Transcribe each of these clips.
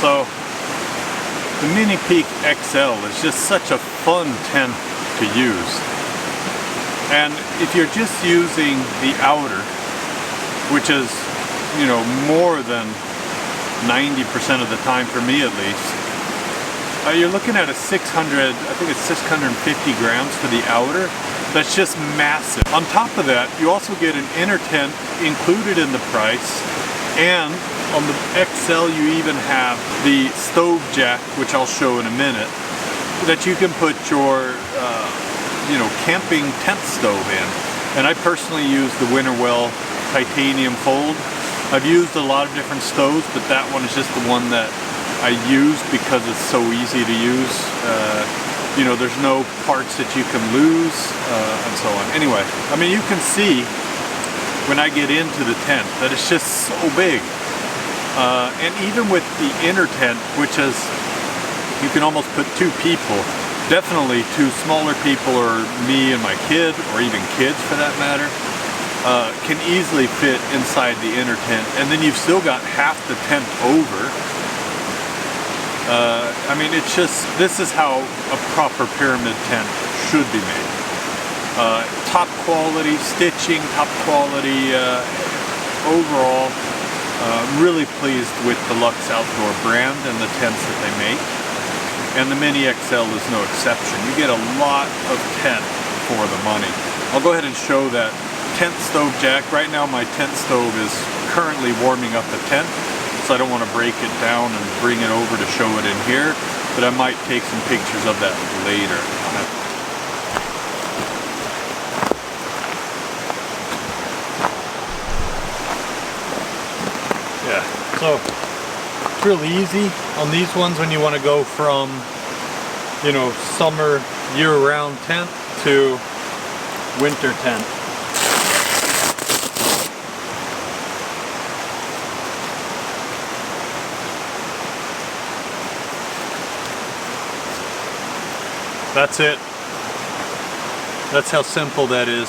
So the Minipeak XL is just such a fun tent to use. And if you're just using the outer, which is, you know, more than 90% of the time for me at least, you're looking at a 600, I think it's 650 grams for the outer. That's just massive. On top of that, you also get an inner tent included in the price, and on the XL you even have the stove jack, which I'll show in a minute, that you can put your you know, camping tent stove in. And I personally use the Winterwell titanium fold. I've used a lot of different stoves, but that one is just the one that I use because it's so easy to use. You know, there's no parts that you can lose, and so on. Anyway, I mean, you can see when I get into the tent that it's just so big. And even with the inner tent, which is, you can almost put 2 people, definitely 2 smaller people, or me and my kid, or even kids for that matter, can easily fit inside the inner tent. And then you've still got half the tent over. I mean, it's just, this is how a proper pyramid tent should be made. Top quality stitching, top quality overall. Really pleased with the Luxe Outdoor brand and the tents that they make. And the Mini XL is no exception. You get a lot of tent for the money. I'll go ahead and show that tent stove jack. Right now my tent stove is currently warming up the tent, so I don't want to break it down and bring it over to show it in here, but I might take some pictures of that later. Yeah, so it's really easy on these ones when you want to go from, you know, summer year-round tent to winter tent. That's it. That's how simple that is.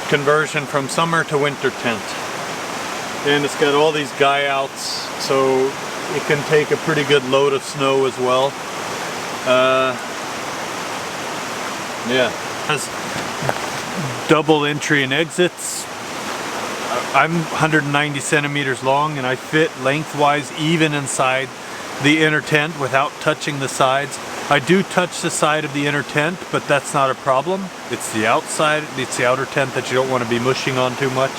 Conversion from summer to winter tent. And it's got all these guy outs, so it can take a pretty good load of snow as well. Yeah. It has double entry and exits. I'm 190 centimeters long, and I fit lengthwise even inside the inner tent without touching the sides. I do touch the side of the inner tent, but that's not a problem. It's the outside, it's the outer tent that you don't want to be mushing on too much.